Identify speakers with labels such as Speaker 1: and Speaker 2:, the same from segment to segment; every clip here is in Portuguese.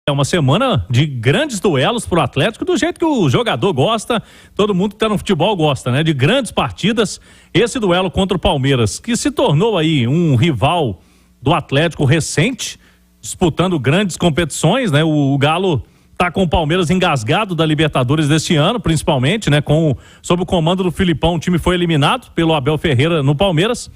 Speaker 1: É uma semana de grandes duelos pro Atlético, do jeito que o jogador gosta, todo mundo que tá no futebol gosta, né? De grandes partidas. Esse duelo contra o Palmeiras, que se tornou aí um rival do Atlético recente, disputando grandes competições, né? O Galo tá com o Palmeiras engasgado da Libertadores deste ano, principalmente, né? Sob o comando do Filipão, o time foi eliminado pelo Abel Ferreira no Palmeiras.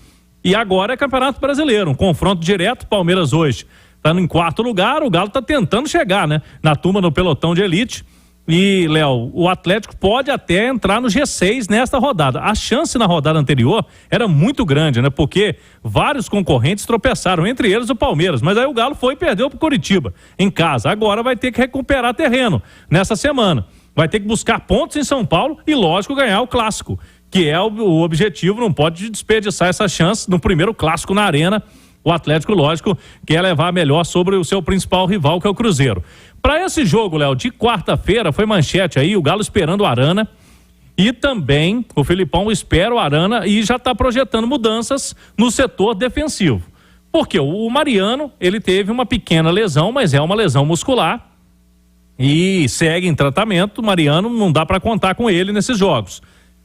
Speaker 1: E agora é Campeonato Brasileiro, um confronto direto. Palmeiras hoje tá em quarto lugar, o Galo tá tentando chegar, né? Na turma, no pelotão de elite. E, Léo, o Atlético pode até entrar no G6 nesta rodada. A chance na rodada anterior era muito grande, né? Porque vários concorrentes tropeçaram, entre eles o Palmeiras. Mas aí o Galo foi e perdeu pro Coritiba, em casa. Agora vai ter que recuperar terreno nessa semana. Vai ter que buscar pontos em São Paulo e, lógico, ganhar o Clássico, que é o objetivo. Não pode desperdiçar essa chance no primeiro Clássico na Arena. O Atlético, lógico, quer levar melhor sobre o seu principal rival, que é o Cruzeiro. Para esse jogo, Léo, de quarta-feira, foi manchete aí, o Galo esperando o Arana. E também o Filipão espera o Arana e já está projetando mudanças no setor defensivo. Porque o Mariano, ele teve uma pequena lesão, mas é uma lesão muscular. E segue em tratamento. O Mariano não dá para contar com ele nesses jogos.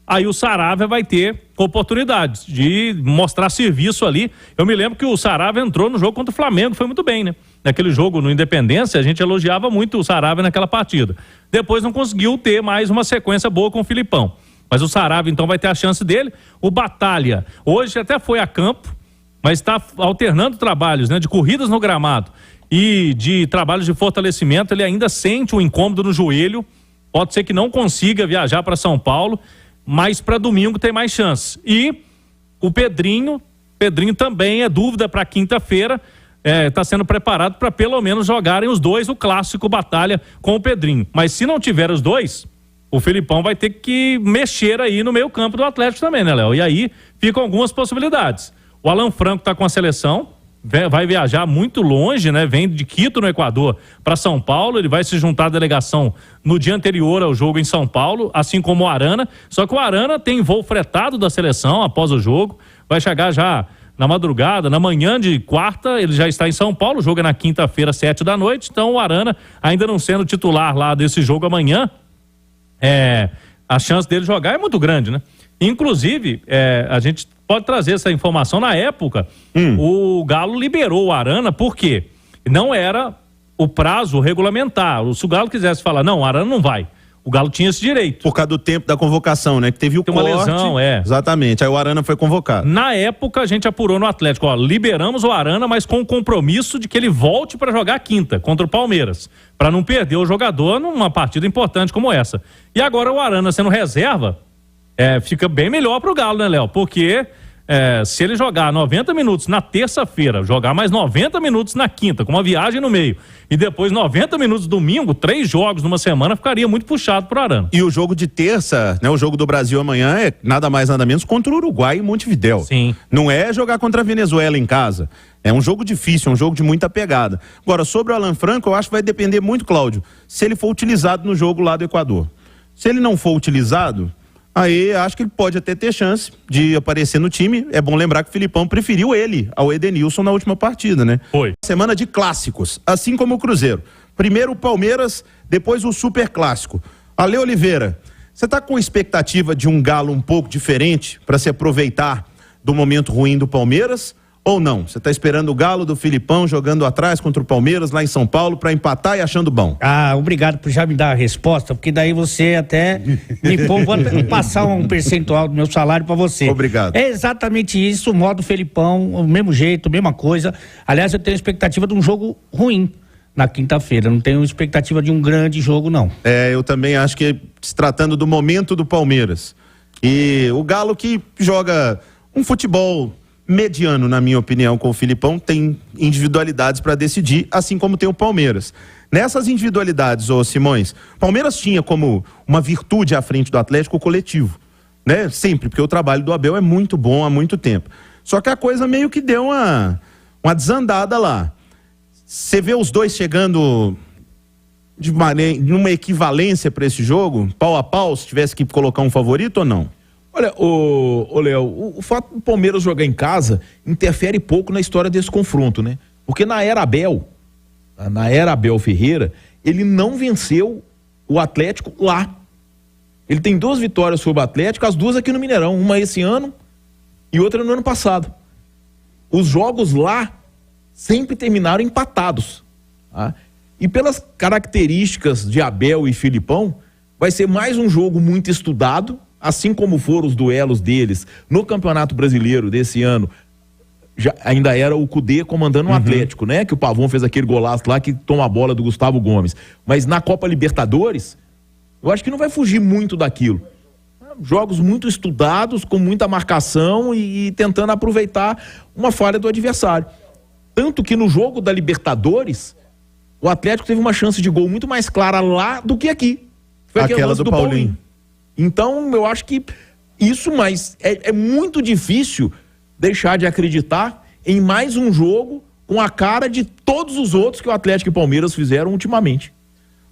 Speaker 1: Aí o Saravia vai ter oportunidades de mostrar serviço ali. Eu me lembro que o Saravia entrou no jogo contra o Flamengo, foi muito bem, né? Naquele jogo no Independência, a gente elogiava muito o Saravia naquela partida. Depois não conseguiu ter mais uma sequência boa com o Filipão. Mas o Saravia então vai ter a chance dele. O Batalha, hoje até foi a campo, mas está alternando trabalhos, né? De corridas no gramado e de trabalhos de fortalecimento. Ele ainda sente um incômodo no joelho. Pode ser que não consiga viajar para São Paulo, mas para domingo tem mais chance. E o Pedrinho também é dúvida para quinta-feira, está sendo preparado para pelo menos jogarem os dois o Clássico Batalha com o Pedrinho. Mas se não tiver os dois, o Filipão vai ter que mexer aí no meio campo do Atlético também, né, Léo? E aí ficam algumas possibilidades. O Alan Franco está com a seleção, vai viajar muito longe, né? Vem de Quito, no Equador, para São Paulo. Ele vai se juntar à delegação no dia anterior ao jogo em São Paulo, assim como o Arana. Só que o Arana tem voo fretado da seleção após o jogo. Vai chegar já na madrugada, na manhã de quarta, ele já está em São Paulo. O jogo é na quinta-feira, 7 da noite. Então o Arana, ainda não sendo titular lá desse jogo amanhã, a chance dele jogar é muito grande, né? Inclusive, a gente pode trazer essa informação. Na época, o Galo liberou o Arana porque não era o prazo regulamentar. Se o Galo quisesse falar, não, o Arana não vai, o Galo tinha esse direito.
Speaker 2: Por causa do tempo da convocação, né? Que teve o corte.
Speaker 1: Uma lesão,
Speaker 2: Exatamente, aí o Arana foi convocado.
Speaker 1: Na época, a gente apurou no Atlético, liberamos o Arana, mas com o compromisso de que ele volte para jogar quinta, contra o Palmeiras, para não perder o jogador numa partida importante como essa. E agora o Arana sendo reserva, fica bem melhor pro Galo, né, Léo? Porque se ele jogar 90 minutos na terça-feira, jogar mais 90 minutos na quinta, com uma viagem no meio, e depois 90 minutos domingo, 3 jogos numa semana, ficaria muito puxado pro Arana.
Speaker 2: E o jogo de terça, né, o jogo do Brasil amanhã é nada mais nada menos contra o Uruguai em Montevidéu.
Speaker 1: Sim.
Speaker 2: Não é jogar contra a Venezuela em casa. É um jogo difícil, um jogo de muita pegada. Agora, sobre o Alan Franco, eu acho que vai depender muito, Cláudio, se ele for utilizado no jogo lá do Equador. Se ele não for utilizado, aí acho que ele pode até ter chance de aparecer no time. É bom lembrar que o Filipão preferiu ele ao Edenilson na última partida, né?
Speaker 1: Foi.
Speaker 2: Semana de clássicos, assim como o Cruzeiro. Primeiro o Palmeiras, depois o Super Clássico. Ale Oliveira, você tá com expectativa de um Galo um pouco diferente para se aproveitar do momento ruim do Palmeiras? Ou não? Você está esperando o Galo do Filipão jogando atrás contra o Palmeiras lá em São Paulo para empatar e achando bom?
Speaker 3: Obrigado por já me dar a resposta, porque daí você até me põe, vou passar um percentual do meu salário para você.
Speaker 2: Obrigado.
Speaker 3: É exatamente isso, o modo Felipão, o mesmo jeito, mesma coisa. Aliás, eu tenho expectativa de um jogo ruim na quinta-feira, não tenho expectativa de um grande jogo, não.
Speaker 2: Eu também acho que se tratando do momento do Palmeiras. E o Galo que joga um futebol mediano, na minha opinião, com o Filipão, tem individualidades para decidir, assim como tem o Palmeiras. Nessas individualidades, Simões, Palmeiras tinha como uma virtude à frente do Atlético o coletivo, né? Sempre, porque o trabalho do Abel é muito bom há muito tempo. Só que a coisa meio que deu uma desandada lá. Você vê os dois chegando numa equivalência para esse jogo, pau a pau, se tivesse que colocar um favorito ou não?
Speaker 4: Olha, Léo, o fato do Palmeiras jogar em casa interfere pouco na história desse confronto, né? Porque na era Abel, na era Abel Ferreira, ele não venceu o Atlético lá. Ele tem 2 vitórias sobre o Atlético, as 2 aqui no Mineirão, uma esse ano e outra no ano passado. Os jogos lá sempre terminaram empatados. Tá? E pelas características de Abel e Filipão, vai ser mais um jogo muito estudado, assim como foram os duelos deles no Campeonato Brasileiro desse ano. Ainda era o Cudê comandando o Atlético, né? Que o Pavão fez aquele golaço lá que toma a bola do Gustavo Gomes. Mas na Copa Libertadores, eu acho que não vai fugir muito daquilo. Jogos muito estudados, com muita marcação e tentando aproveitar uma falha do adversário. Tanto que no jogo da Libertadores, o Atlético teve uma chance de gol muito mais clara lá do que aqui. Foi
Speaker 2: aquela do Paulinho.
Speaker 4: Então, eu acho que isso, mas é muito difícil deixar de acreditar em mais um jogo com a cara de todos os outros que o Atlético e o Palmeiras fizeram ultimamente.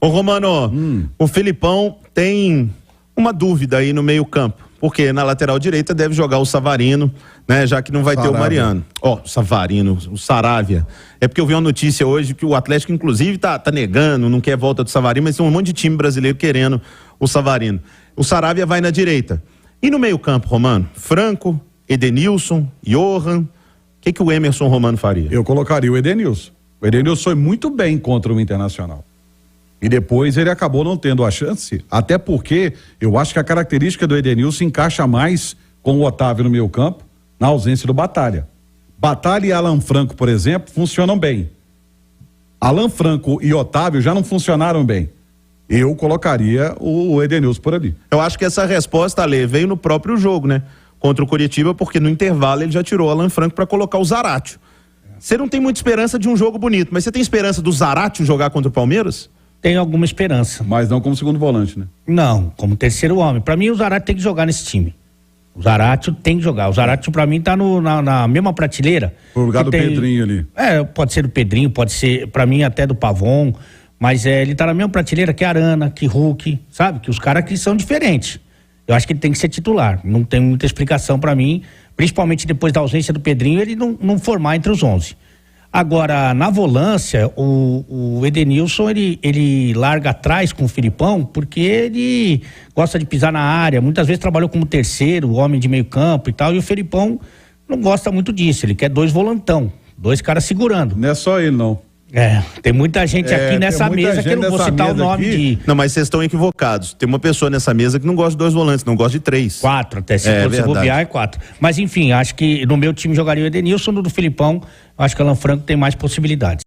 Speaker 2: Ô Romano, o Filipão tem uma dúvida aí no meio campo, porque na lateral direita deve jogar o Savarino, né, já que não vai ter o Mariano. Savarino, o Saravia. É porque eu vi uma notícia hoje que o Atlético inclusive tá negando, não quer volta do Savarino, mas tem um monte de time brasileiro querendo o Savarino. O Saravia vai na direita. E no meio campo, Romano? Franco, Edenilson, Johan, o que o Emerson Romano faria?
Speaker 5: Eu colocaria o Edenilson. O Edenilson foi muito bem contra o Internacional. E depois ele acabou não tendo a chance, até porque eu acho que a característica do Edenilson encaixa mais com o Otávio no meio campo, na ausência do Batalha. Batalha e Alan Franco, por exemplo, funcionam bem. Alan Franco e Otávio já não funcionaram bem. Eu colocaria o Edenilson por ali.
Speaker 2: Eu acho que essa resposta, Ale, veio no próprio jogo, né? Contra o Coritiba, porque no intervalo ele já tirou o Alan Franco para colocar o Zaratio. Você não tem muita esperança de um jogo bonito, mas você tem esperança do Zaratio jogar contra o Palmeiras?
Speaker 3: Tenho alguma esperança.
Speaker 5: Mas não como segundo volante, né?
Speaker 3: Não, como terceiro homem. Pra mim, o Zaratio tem que jogar nesse time. O Zaratio tem que jogar. O Zaratio, pra mim, tá na mesma prateleira.
Speaker 5: No lugar do Pedrinho ali.
Speaker 3: Pode ser do Pedrinho, pode ser, pra mim, até do Pavon. Mas ele tá na mesma prateleira que Arana, que Hulk, sabe? Que os caras que são diferentes. Eu acho que ele tem que ser titular. Não tem muita explicação pra mim, principalmente depois da ausência do Pedrinho, ele não formar entre os 11. Agora, na volância, o Edenilson, ele larga atrás com o Filipão, porque ele gosta de pisar na área, muitas vezes trabalhou como terceiro, homem de meio campo e tal, e o Filipão não gosta muito disso, ele quer 2 volantão, 2 caras segurando.
Speaker 5: Não é só ele, não.
Speaker 3: Tem muita gente aqui nessa mesa que eu não vou citar o nome de...
Speaker 2: Não, mas vocês estão equivocados. Tem uma pessoa nessa mesa que não gosta de 2 volantes, não gosta de 3.
Speaker 3: 4, até se bobear é 4. Mas enfim, acho que no meu time jogaria o Edenilson, no do Filipão, acho que o Alan Franco tem mais possibilidades.